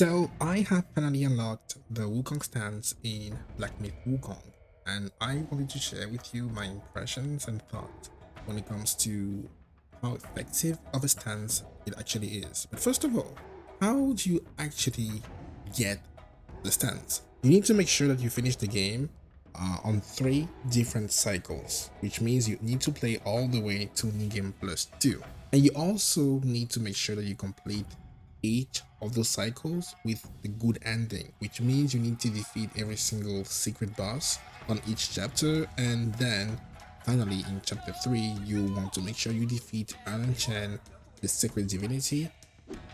So I have finally unlocked the Wukong stance in Black Myth Wukong, and I wanted to share with you my impressions and thoughts when it comes to how effective of a stance it actually is. But first of all, how do you actually get the stance? You need to make sure that you finish the game on 3 different cycles, which means you need to play all the way to New Game Plus 2. And you also need to make sure that you complete each of those cycles with the good ending, which means you need to defeat every single secret boss on each chapter, and then finally in chapter 3 you want to make sure you defeat Erlang Shen, the sacred divinity,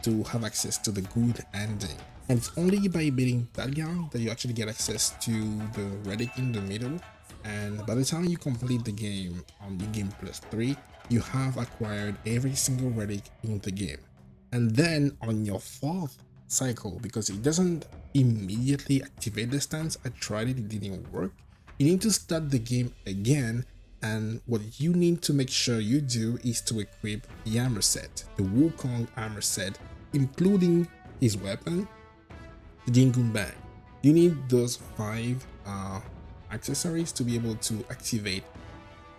to have access to the good ending. And it's only by beating that guy that you actually get access to the relic in the middle, and by the time you complete the game on the game plus 3, you have acquired every single relic in the game. And then on your 4th cycle, because it doesn't immediately activate the stance, I tried it didn't work, you need to start the game again, and what you need to make sure you do is to equip the armor set, the Wukong armor set, including his weapon, the Jingun Bag. You need those 5 accessories to be able to activate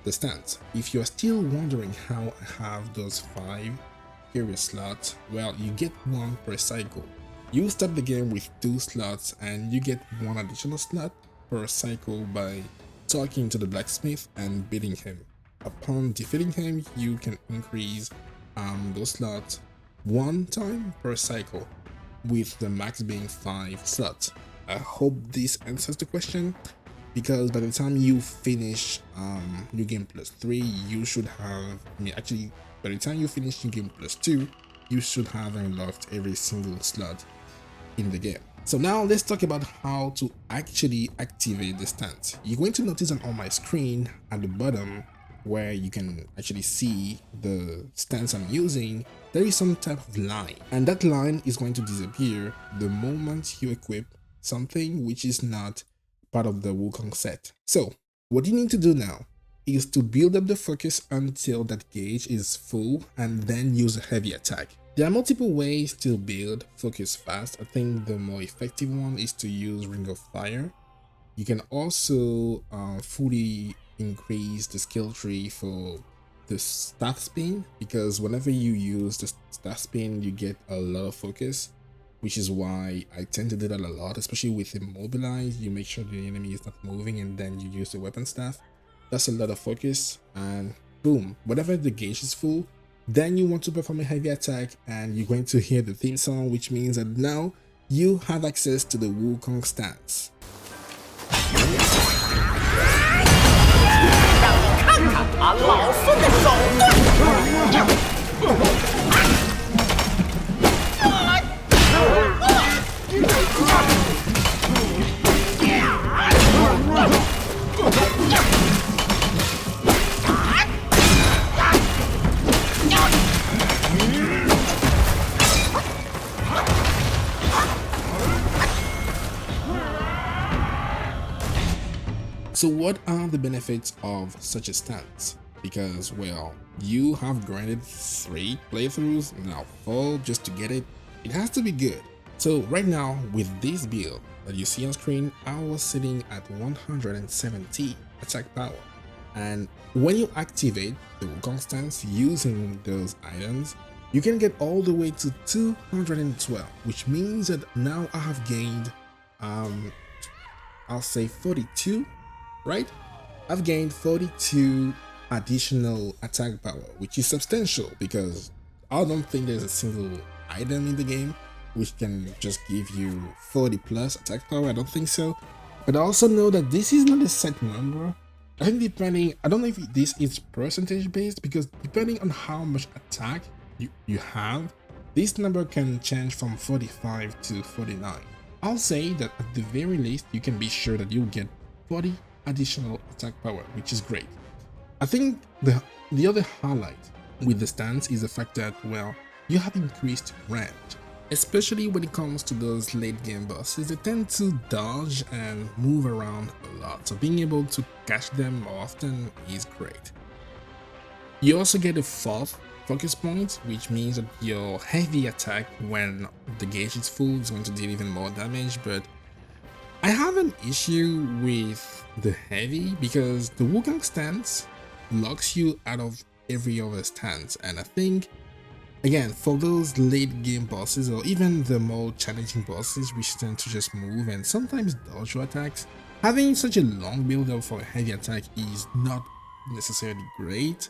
the stance. If you're still wondering how I have those 5 curious slots, well, you get 1 per cycle. You start the game with 2 slots and you get 1 additional slot per cycle by talking to the blacksmith and beating him. Upon defeating him, you can increase those slots 1 time per cycle, with the max being 5 slots. I hope this answers the question, because by the time you finish New Game Plus 3, you should have, by the time you finish New Game Plus 2, you should have unlocked every single slot in the game. So now let's talk about how to actually activate the stance. You're going to notice on my screen at the bottom, where you can actually see the stance I'm using, there is some type of line, and that line is going to disappear the moment you equip something which is not part of the Wukong set. So what you need to do now is to build up the focus until that gauge is full, and then use a heavy attack. There are multiple ways to build focus fast. I think the more effective one is to use Ring of Fire. You can also fully increase the skill tree for the staff spin, because whenever you use the staff spin you get a lot of focus, which is why I tend to do that a lot, especially with Immobilize. You make sure the enemy is not moving and then you use the weapon staff. That's a lot of focus, and boom, whenever the gauge is full, then you want to perform a heavy attack and you're going to hear the theme song, which means that now you have access to the Wukong stance. So what are the benefits of such a stance? Because, well, you have grinded 3 playthroughs, now 4 just to get it. It has to be good. So right now, with this build that you see on screen, I was sitting at 170 attack power. And when you activate the Wukong stance using those items, you can get all the way to 212, which means that now I have gained, I'll say 42, right? I've gained 42 additional attack power, which is substantial, because I don't think there's a single item in the game which can just give you 40 plus attack power. I don't think so. But I also know that this is not a set number. I think I don't know if this is percentage based, because depending on how much attack you have, this number can change from 45 to 49. I'll say that at the very least you can be sure that you'll get 40 additional attack power, which is great. I think the other highlight with the stance is the fact that, well, you have increased range, especially when it comes to those late game bosses. They tend to dodge and move around a lot, so being able to catch them more often is great. You also get a 4th focus point, which means that your heavy attack when the gauge is full is going to deal even more damage. But I have an issue with the heavy because the Wukong stance locks you out of every other stance, and I think again, for those late game bosses or even the more challenging bosses which tend to just move and sometimes dodge your attacks, having such a long build up for a heavy attack is not necessarily great.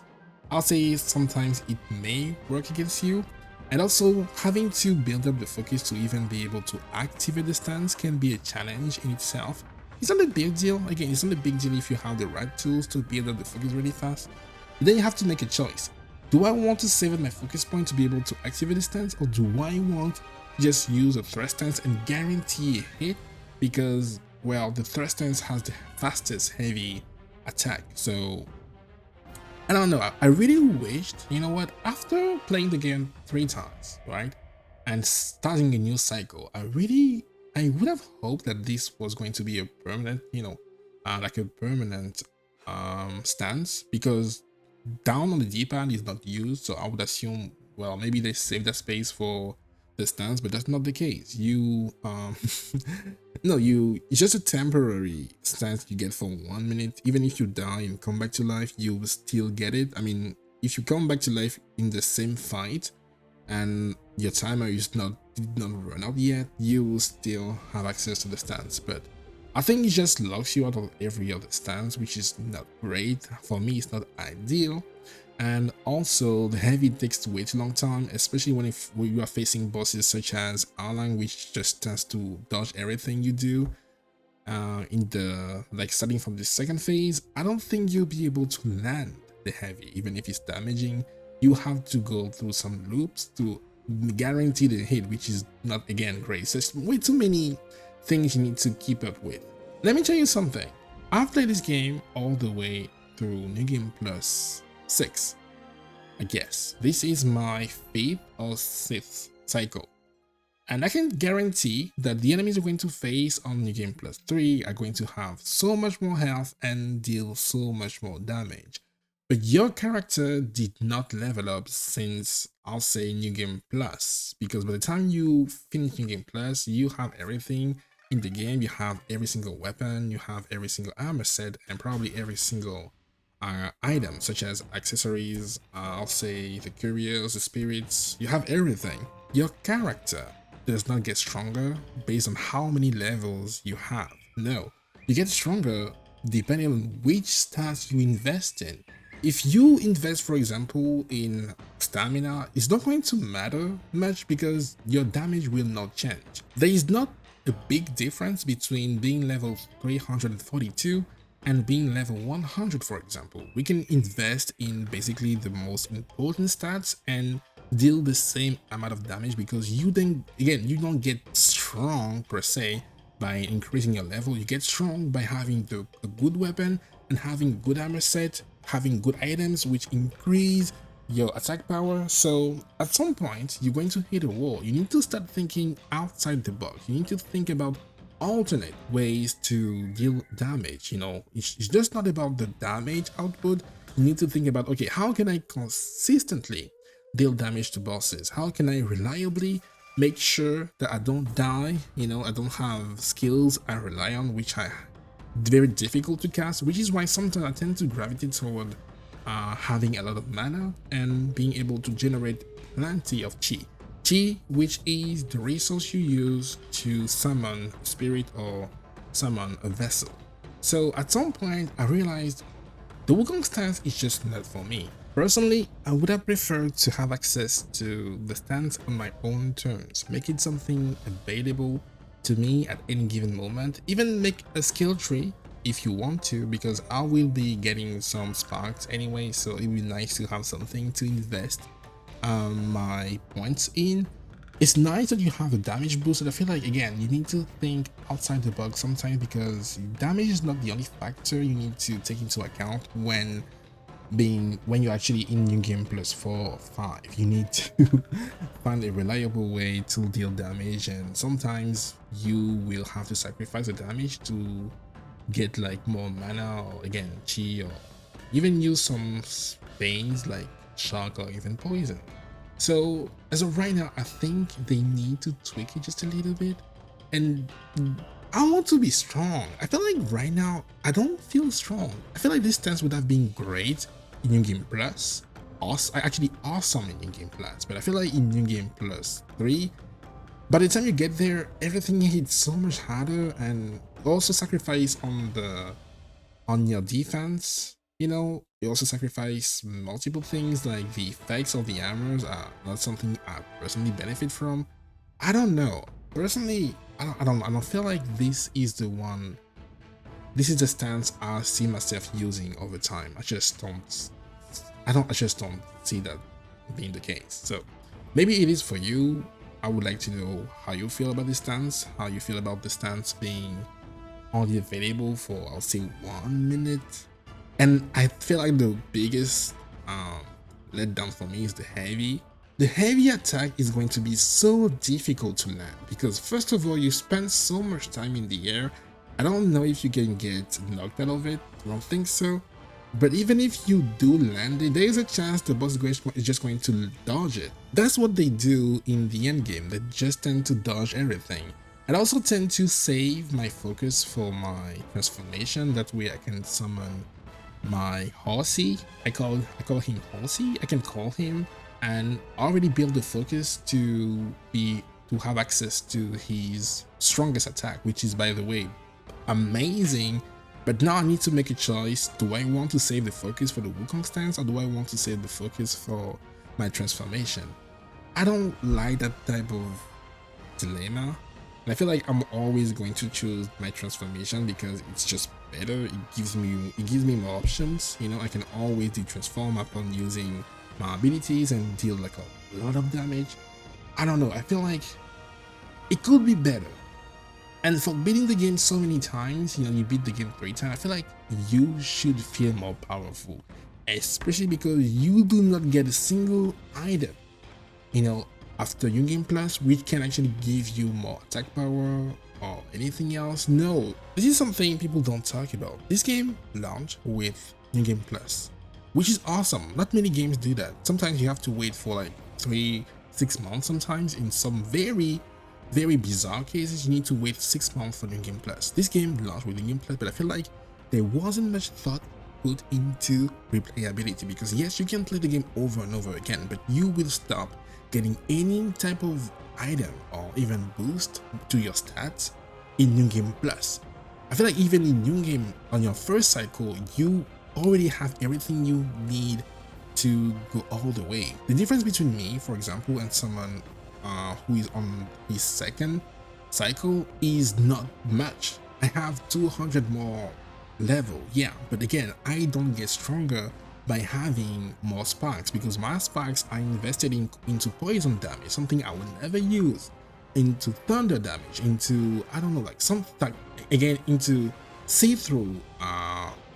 I'll say sometimes it may work against you, and also having to build up the focus to even be able to activate the stance can be a challenge in itself. It's not a big deal, again, it's not a big deal if you have the right tools to build up the focus really fast, but then you have to make a choice. Do I want to save my focus point to be able to activate the stance, or do I want to just use a thrust stance and guarantee a hit? Because, well, the thrust stance has the fastest heavy attack. So, I don't know. I really wished, you know what, after playing the game 3 times, right, and starting a new cycle, I would have hoped that this was going to be a permanent, like a permanent stance, because down on the D-pad is not used, so I would assume, well, maybe they saved that space for the stance, but that's not the case. You no, it's just a temporary stance you get for 1 minute. Even if you die and come back to life, you will still get it. I mean, if you come back to life in the same fight and your timer did not run out yet, you will still have access to the stance. But I think it just locks you out of every other stance, which is not great. For me, it's not ideal. And also, the heavy takes way too long time, especially when you are facing bosses such as Erlang, which just tends to dodge everything you do. Starting from the second phase, I don't think you'll be able to land the heavy, even if it's damaging. You have to go through some loops to guarantee the hit, which is not, again, great. So it's way too many things you need to keep up with. Let me tell you something. I've played this game all the way through New Game Plus 6. I guess this is my 5th or 6th cycle, and I can guarantee that the enemies you're going to face on New Game Plus 3 are going to have so much more health and deal so much more damage. But your character did not level up since, I'll say, New Game Plus, because by the time you finish New Game Plus, you have everything in the game. You have every single weapon, you have every single armor set, and probably every single item, such as accessories, I'll say the curios, the spirits. You have everything. Your character does not get stronger based on how many levels you have. No, you get stronger depending on which stats you invest in. If you invest, for example, in stamina, it's not going to matter much because your damage will not change. There is not a big difference between being level 342 and being level 100, for example. We can invest in basically the most important stats and deal the same amount of damage, because you then, again, you don't get strong per se by increasing your level. You get strong by having a good weapon and having good armor set, having good items which increase your attack power. So at some point you're going to hit a wall. You need to start thinking outside the box. You need to think about alternate ways to deal damage. It's just not about the damage output. You need to think about, okay, how can I consistently deal damage to bosses? How can I reliably make sure that I don't die? I don't have skills I rely on which are very difficult to cast, which is why sometimes I tend to gravitate toward having a lot of mana and being able to generate plenty of chi. Chi, which is the resource you use to summon a spirit or summon a vessel. So at some point I realized the Wukong stance is just not for me. Personally, I would have preferred to have access to the stance on my own terms, make it something available to me at any given moment. Even make a skill tree if you want to, because I will be getting some sparks anyway, so it would be nice to have something to invest my points in. It's nice that you have a damage boost, and I feel like, again, you need to think outside the box sometimes, because damage is not the only factor you need to take into account when you're actually in New Game Plus 4 or 5. You need to find a reliable way to deal damage, and sometimes you will have to sacrifice the damage to get like more mana, or again chi, or even use some things like shock or even poison. So as of right now, I think they need to tweak it just a little bit. And I want to be strong. I feel like right now, I don't feel strong. I feel like this stance would have been great in New Game Plus. Actually awesome in New Game Plus, but I feel like in New Game Plus 3, by the time you get there, everything hits so much harder, and also sacrifice on your defense. You know, you also sacrifice multiple things like the effects of the hammers are not something I personally benefit from. I don't know. Personally, I don't feel like this is the one. This is the stance I see myself using over time. I just don't see that being the case. So maybe it is for you. I would like to know how you feel about this stance, how you feel about the stance being only available for, I'll say, 1 minute. And I feel like the biggest letdown for me is the heavy. The heavy attack is going to be so difficult to land because first of all, you spend so much time in the air. I don't know if you can get knocked out of it. I don't think so. But even if you do land it, there is a chance the boss is just going to dodge it. That's what they do in the end game. They just tend to dodge everything. I also tend to save my focus for my transformation. That way I can summon my horsey. I call him horsey. I can call him and already build the focus to have access to his strongest attack, which is, by the way, amazing. But now I need to make a choice. Do I want to save the focus for the Wukong stance, or do I want to save the focus for my transformation? I don't like that type of dilemma. And I feel like I'm always going to choose my transformation because it's just better. It gives me more options. You know, I can always transform upon using my abilities and deal like a lot of damage. I don't know. I feel like it could be better. And for beating the game so many times, you know, you beat the game 3 times, I feel like you should feel more powerful, especially because you do not get a single item, you know, after New Game Plus, which can actually give you more attack power or anything else. No, this is something people don't talk about. This game launched with New Game Plus, which is awesome. Not many games do that. Sometimes you have to wait for like 3-6 months. Sometimes in some very bizarre cases, you need to wait 6 months for New Game Plus. This game launched with New Game Plus, but I feel like there wasn't much thought put into replayability because yes, you can play the game over and over again, but you will stop getting any type of item or even boost to your stats in New Game Plus. I feel like even in New Game, on your first cycle, you already have everything you need to go all the way. The difference between me, for example, and someone who is on his second cycle is not much. I have 200 more level, yeah, but again, I don't get stronger by having more sparks because my sparks are invested into poison damage, something I would never use, into thunder damage, into, I don't know, like something, again, into see-through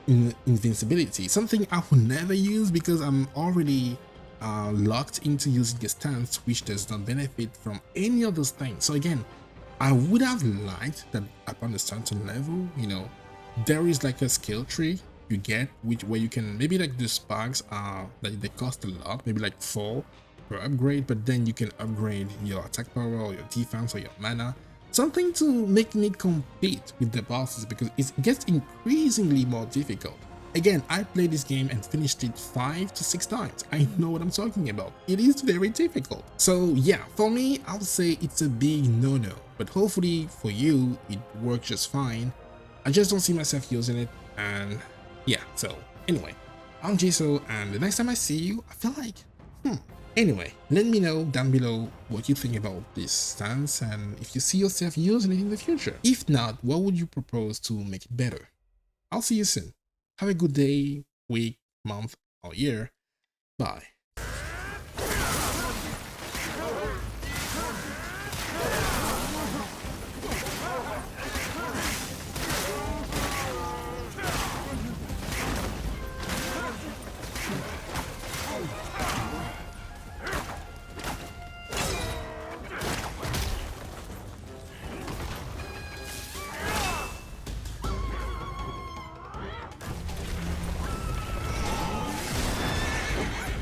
invincibility, something I would never use because I'm already locked into using a stance which does not benefit from any of those things. So again, I would have liked that upon a certain level, you know, there is like a skill tree you get where you can maybe like the sparks are like they cost a lot, maybe like 4 per upgrade, but then you can upgrade your attack power or your defense or your mana, something to make me compete with the bosses because it gets increasingly more difficult. Again, I played this game and finished it 5 to 6 times. I know what I'm talking about. It is very difficult. So yeah, for me, I'll say it's a big no-no, but hopefully for you, it works just fine. I just don't see myself using it, and yeah, so anyway, I'm Jiso, and the next time I see you, I feel like, Anyway, let me know down below what you think about this stance and if you see yourself using it in the future. If not, what would you propose to make it better? I'll see you soon. Have a good day, week, month, or year. Bye.